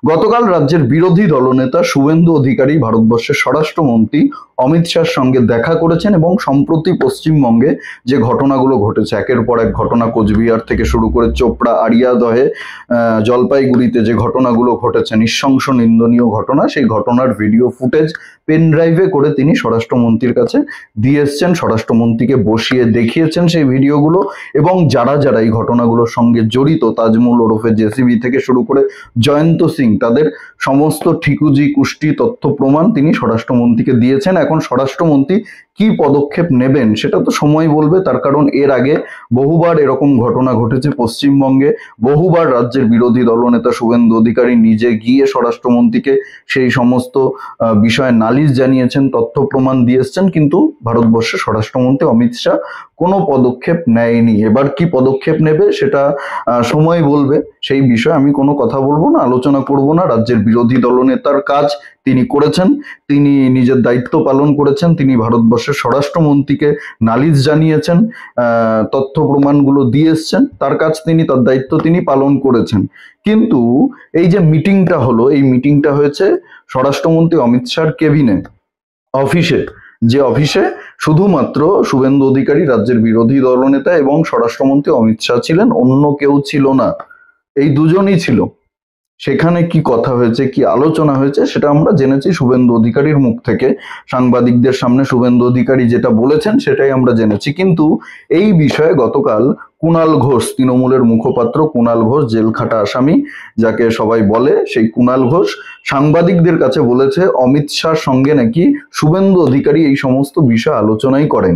গতকাল রাজ্যের বিরোধী দলনেতা শুভেন্দু অধিকারী ভারতবর্ষের স্বরাষ্ট্রমন্ত্রী অমিত শাহর সঙ্গে দেখা করেছেন এবং সম্প্রতি পশ্চিমবঙ্গে যে ঘটনাগুলো ঘটেছে, একের পর এক ঘটনা, কোচবিহার থেকে শুরু করে চোপড়া, আড়িয়াদহে, জলপাইগুড়িতে যে ঘটনাগুলো ঘটেছে, নৃশংস নিন্দনীয় ঘটনা, সেই ঘটনার ভিডিও ফুটেজ পেন ড্রাইভে করে তিনি স্বরাষ্ট্রমন্ত্রীর কাছে দিয়ে এসছেন। স্বরাষ্ট্রমন্ত্রীকে বসিয়ে দেখিয়েছেন সেই ভিডিওগুলো, এবং যারা যারা এই ঘটনাগুলোর সঙ্গে জড়িত, তাজমুল ওরফে জেসিবি থেকে শুরু করে জয়ন্ত সিং, তাদের সমস্ত ঠিকুজি কুষ্টি তথ্য প্রমাণ তিনি স্বরাষ্ট্রমন্ত্রীকে দিয়েছেন। এখন স্বরাষ্ট্রমন্ত্রী কি পদক্ষেপ নেবেন সেটা তো সময় বলবে, তার কারণ এর আগে বহুবার এরকম ঘটনা ঘটেছে পশ্চিমবঙ্গে। বহুবার রাজ্যের বিরোধী দলনেতা শুভেন্দু অধিকারী নিজে গিয়ে স্বরাষ্ট্রমন্ত্রীকে সেই সমস্ত বিষয়ে নালিশ জানিয়েছেন, তথ্য প্রমাণ দিয়ে এসছেন, কিন্তু ভারতবর্ষের স্বরাষ্ট্রমন্ত্রী অমিত শাহ কোনো পদক্ষেপ নেয়নি। এবার কি পদক্ষেপ নেবে সেটা সময় বলবে, সেই বিষয়ে আমি কোনো কথা বলবো না, আলোচনা করব না। রাজ্যের বিরোধী দলনেতার কাজ তিনি করেছেন, তিনি নিজের দায়িত্ব পালন করেছেন, তিনি ভারতবর্ষের স্বরাষ্ট্রমন্ত্রীকে নালিশ জানিয়েছেন, তথ্য প্রমাণগুলো দিয়ে এসছেন, তার কাজ তিনি, তার দায়িত্ব তিনি পালন করেছেন। কিন্তু এই যে মিটিংটা হলো, এই মিটিংটা হয়েছে স্বরাষ্ট্রমন্ত্রী অমিত শাহর কেবিনেট অফিসে, যে অফিসে শুধুমাত্র শুভেন্দু অধিকারী রাজ্যের বিরোধী দলনেতা এবং স্বরাষ্ট্রমন্ত্রী অমিত শাহ ছিলেন, অন্য কেউ ছিল না, এই দুজনই ছিল। সেখানে কি কথা হয়েছে, কি আলোচনা হয়েছে সেটা আমরা জেনেছি শুভেন্দু অধিকারীর মুখ থেকে। সাংবাদিকদের সামনে শুভেন্দু অধিকারী যেটা বলেছেন সেটাই আমরা জেনেছি। কিন্তু এই বিষয়ে গতকাল কুণাল ঘোষ, তৃণমূলের মুখপাত্র কুণাল ঘোষ, জেলখাটা আসামি যাকে সবাই বলে, সেই কুণাল ঘোষ সাংবাদিকদের কাছে বলেছে অমিত শাহর সঙ্গে নাকি শুভেন্দু অধিকারী এই সমস্ত বিষয় আলোচনাই করেন।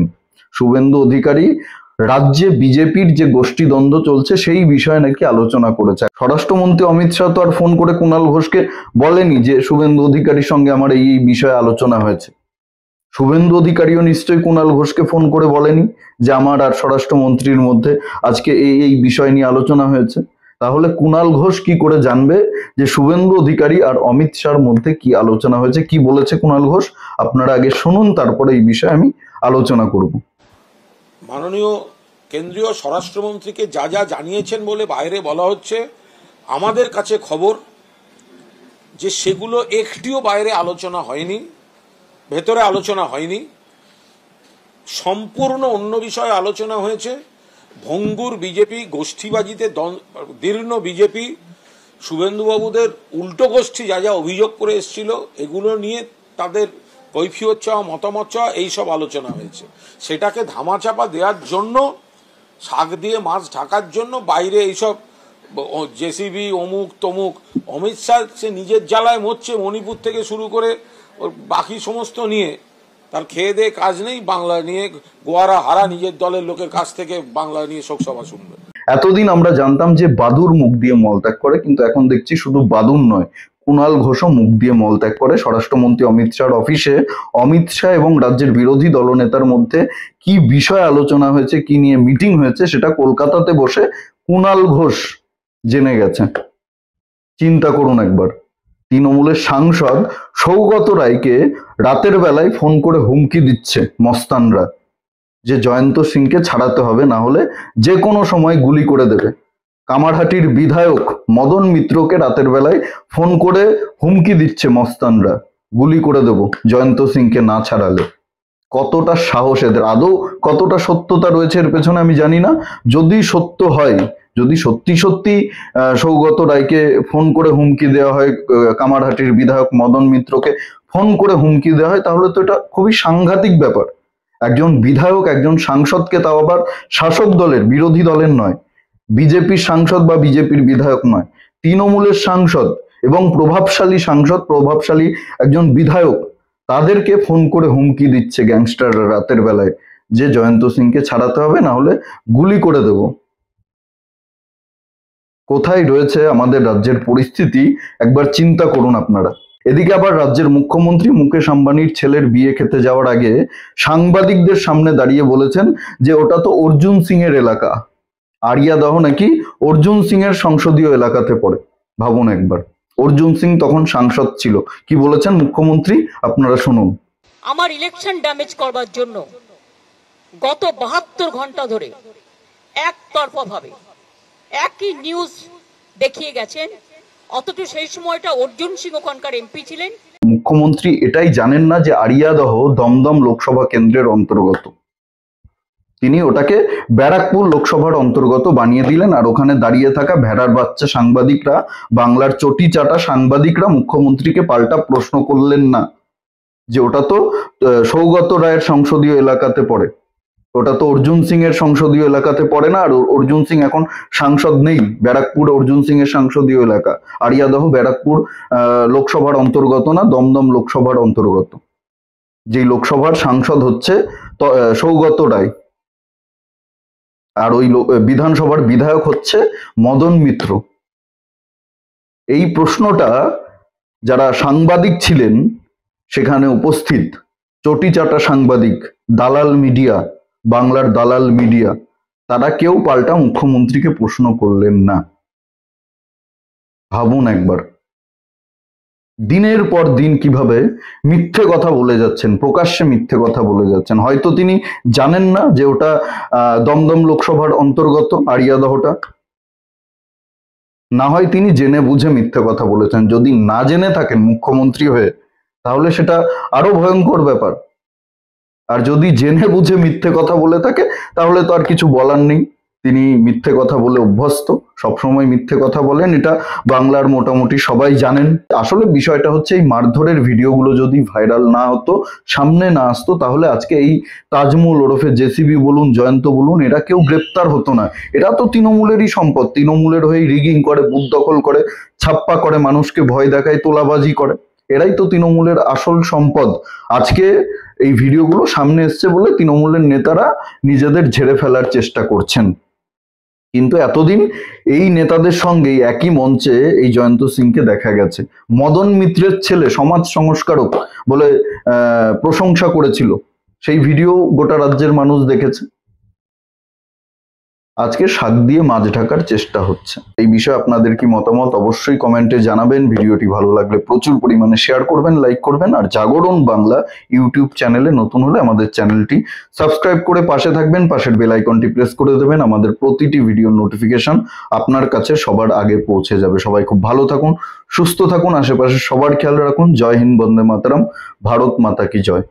শুভেন্দু অধিকারী রাজ্যে বিজেপির যে গোষ্ঠীদ্বন্দ্ব চলছে সেই বিষয়ে নাকি আলোচনা করেছে। স্বরাষ্ট্রমন্ত্রী অমিত শাহ তো আর ফোন করে কুণাল ঘোষকে বলেনি যে শুভেন্দু অধিকারীর সঙ্গে আমার এই বিষয়ে আলোচনা হয়েছে। শুভেন্দু অধিকারীও নিশ্চয়ই কুণাল ঘোষকে ফোন করে বলেনি যে আমার আর স্বরাষ্ট্রমন্ত্রীর মধ্যে আজকে এই বিষয় নিয়ে আলোচনা হয়েছে। তাহলে কুণাল ঘোষ কি করে জানবে যে শুভেন্দু অধিকারী আর অমিত শাহর মধ্যে কি আলোচনা হয়েছে, কি বলেছে কুণাল ঘোষ? আপনারা আগে শুনুন, তারপরে এই বিষয়ে আমি আলোচনা করব। মাননীয় কেন্দ্রীয় স্বরাষ্ট্রমন্ত্রীকে যা যা জানিয়েছেন বলে বাইরে বলা হচ্ছে, আমাদের কাছে খবর যে সেগুলো একটিও বাইরে আলোচনা হয়নি, ভেতরে আলোচনা হয়নি, সম্পূর্ণ অন্য বিষয়ে আলোচনা হয়েছে। ভঙ্গুর বিজেপি, গোষ্ঠীবাজিতে দীর্ণ বিজেপি, শুভেন্দুবাবুদের উল্টো গোষ্ঠী যা যা অভিযোগ করে এসেছিল, এগুলো নিয়ে তাদের কৈফিয়ত চাওয়া, মতামত চাওয়া, এইসব আলোচনা হয়েছে। সেটাকে ধামাচাপা দেওয়ার জন্য, শাক দিয়ে মাছ ঢাকার জন্য বাইরে এইসব জেসিবি অমুক তমুক, অমিত শাহ সে নিজের জ্বালায় মরছে, মণিপুর থেকে শুরু করে ওর বাকি সমস্ত নিয়ে তার খেয়ে দিয়ে কাজ নেই, বাংলা নিয়ে গোয়ারা হারা নিজের দলের লোকের কাছ থেকে বাংলা নিয়ে শোকসভা শুনবে। এতদিন আমরা জানতাম যে বাদুর মুখ দিয়ে মলত্যাগ করে, কিন্তু এখন দেখছি শুধু বাদুর নয়, কুণাল ঘোষও মুখ দিয়ে মলত্যাগ করে। স্বরাষ্ট্রমন্ত্রী অমিত শাহর অফিসে অমিত শাহ এবং রাজ্যের বিরোধী দলনেতার মধ্যে কি বিষয় আলোচনা হয়েছে, কি নিয়ে মিটিং হয়েছে, সেটা কলকাতাতে বসে কুণাল ঘোষ জেনে গেছে। চিন্তা করুন একবার, তৃণমূলের সাংসদ সৌগত রায়কে রাতের বেলায় ফোন করে হুমকি দিচ্ছে মস্তানরা যে জয়ন্ত সিংকে ছাড়াতে হবে, না হলে যে কোনো সময় গুলি করে দেবে। কামারহাটির বিধায়ক মদন মিত্রকে রাতের বেলায় ফোন করে হুমকি দিচ্ছে মস্তানরা, গুলি করে দেব জয়ন্ত সিংকে না ছাড়ালে। কতটা সাহস এদের, আদৌ কতটা সত্যতা রয়েছে এর পেছনে আমি জানি না। যদি সত্য হয়, যদি সত্যি সত্যি সৌগত রায়কে ফোন করে হুমকি দেওয়া হয়, কামারহাটির বিধায়ক মদন মিত্রকে ফোন করে হুমকি দেওয়া হয়, তাহলে তো এটা খুবই সাংঘাতিক ব্যাপার। একজন বিধায়ক, একজন সাংসদকে, তাও আবার শাসক দলের, বিরোধী দলের নয়, বিজেপির সাংসদ বা বিজেপির বিধায়ক নয়, তৃণমূলের সাংসদ এবং প্রভাবশালী সাংসদ, প্রভাবশালী একজন বিধায়ক, তাদেরকে ফোন করে হুমকি দিচ্ছে গ্যাংস্টাররা রাতের বেলায় যে জয়ন্ত সিংকে ছাড়াতে হবে, না হলে গুলি করে দেব। কোথায় রয়েছে আমাদের রাজ্যের পরিস্থিতি একবার চিন্তা করুন আপনারা। এদিকে আবার রাজ্যের মুখ্যমন্ত্রী মুকেশ আম্বানির ছেলের বিয়ে খেতে যাওয়ার আগে সাংবাদিকদের সামনে দাঁড়িয়ে বলেছেন যে ওটা তো অর্জুন সিং এর এলাকা, আড়িয়াদহ নাকি অর্জুন সিং এর সংসদীয় এলাকাতে পড়ে। ভাবুন একবার, অর্জুন সিং তখন সাংসদ ছিল, কি বলেছেন মুখ্যমন্ত্রী আপনারা শুনুন। আমার ইলেকশন ড্যামেজ করবার জন্য গত 72 ঘন্টা ধরে একতরফা ভাবে একই নিউজ দেখিয়ে গেছেন অথচ সেই সময়টা অর্জুন সিং ওখানকার এমপি ছিলেন। মুখ্যমন্ত্রী এটাই জানেন না যে আরিয়াদহ দমদম লোকসভা কেন্দ্রের অন্তর্গত। তিনি ওটাকে ব্যারাকপুর লোকসভার অন্তর্গত বানিয়ে দিলেন, আর ওখানে দাঁড়িয়ে থাকা ভেড়ার বাচ্চা সাংবাদিকরা, বাংলার চটি চাটা সাংবাদিকরা মুখ্যমন্ত্রীকে পাল্টা প্রশ্ন করলেন না যে ওটা তো সৌগত রায়ের সংসদীয় এলাকাতে পড়ে, ওটা তো অর্জুন সিং এর সংসদীয় এলাকাতে পড়ে না, আর অর্জুন সিং এখন সাংসদ নেই। ব্যারাকপুর অর্জুন সিং এর সংসদীয় এলাকা, আরিয়াদহ ব্যারাকপুর লোকসভার অন্তর্গত না, দমদম লোকসভার অন্তর্গত। যেই লোকসভার সাংসদ হচ্ছে সৌগত রায়, আর ওই বিধানসভার বিধায়ক হচ্ছে মদন মিত্র। এই প্রশ্নটা যারা সাংবাদিক ছিলেন সেখানে উপস্থিত, চটি চাটা সাংবাদিক, দালাল মিডিয়া, বাংলার দালাল মিডিয়া, তারা কেউ পাল্টা মুখ্যমন্ত্রীকে প্রশ্ন করলেন না। ভাবুন একবার, দিনের পর দিন কিভাবে মিথ্যে কথা বলে যাচ্ছেন, প্রকাশ্যে মিথ্যে কথা বলে যাচ্ছেন। হয়তো তিনি জানেন না যে ওটা দমদম লোকসভার অন্তর্গত আরিয়াদহটা, না হয় তিনি জেনে বুঝে মিথ্যে কথা বলেছেন। যদি না জেনে থাকেন মুখ্যমন্ত্রী হয়ে, তাহলে সেটা আরো ভয়ঙ্কর ব্যাপার। আর যদি জেনে বুঝে মিথ্যে কথা বলে থাকে, তাহলে তো আর কিছু বলার নেই। তিনি মিথ্যে কথা বলে অভ্যস্ত, সবসময় মিথ্যে কথা বলেন, এটা বাংলার মোটামুটি সবাই জানেন। আসলে বিষয়টা হচ্ছে, এই মারধরের ভিডিওগুলো যদি ভাইরাল না হতো, সামনে না আসতো, তাহলে আজকে এই তাজমুল ওরফে জেসিবি বলুন, জয়ন্ত বলুন, এরা কেউ গ্রেপ্তার হতো না। এরা তো তৃণমূলেরই সম্পদ, তৃণমূলের হয়ে রিগিং করে, বুথ দখল করে, ছাপ্পা করে, মানুষকে ভয় দেখায়, তোলাবাজি করে, এরাই তো তৃণমূলের আসল সম্পদ। আজকে এই ভিডিওগুলো সামনে এসছে বলে তৃণমূলের নেতারা নিজেদের ঝেড়ে ফেলার চেষ্টা করছেন। কিন্তু এতদিন এই নেতাদের সঙ্গেই একই মঞ্চে এই জয়ন্ত সিংকে দেখা গেছে। মদন মিত্রের ছেলে সমাজ সংস্কারক বলে প্রশংসা করেছিল, সেই ভিডিও গোটা রাজ্যের মানুষ দেখেছে। আজকে শাক দিয়ে মাছ ঢাকার চেষ্টা হচ্ছে। এই বিষয়ে আপনাদের কি মতামত অবশ্যই কমেন্টে জানাবেন। ভিডিওটি ভালো লাগলে প্রচুর পরিমাণে শেয়ার করবেন, লাইক করবেন, আর জাগরণ বাংলা ইউটিউব চ্যানেলে নতুন হলে আমাদের চ্যানেলটি সাবস্ক্রাইব করে পাশে থাকবেন, পাশের বেল আইকনটি প্রেস করে দেবেন। আমাদের প্রতিটি ভিডিওর নোটিফিকেশন আপনার কাছে সবার আগে পৌঁছে যাবে। সবাই খুব ভালো থাকুন, সুস্থ থাকুন, আশেপাশে সবার খেয়াল রাখুন। জয় হিন্দ, বন্দে মাতরম, ভারত মাতা কি জয়।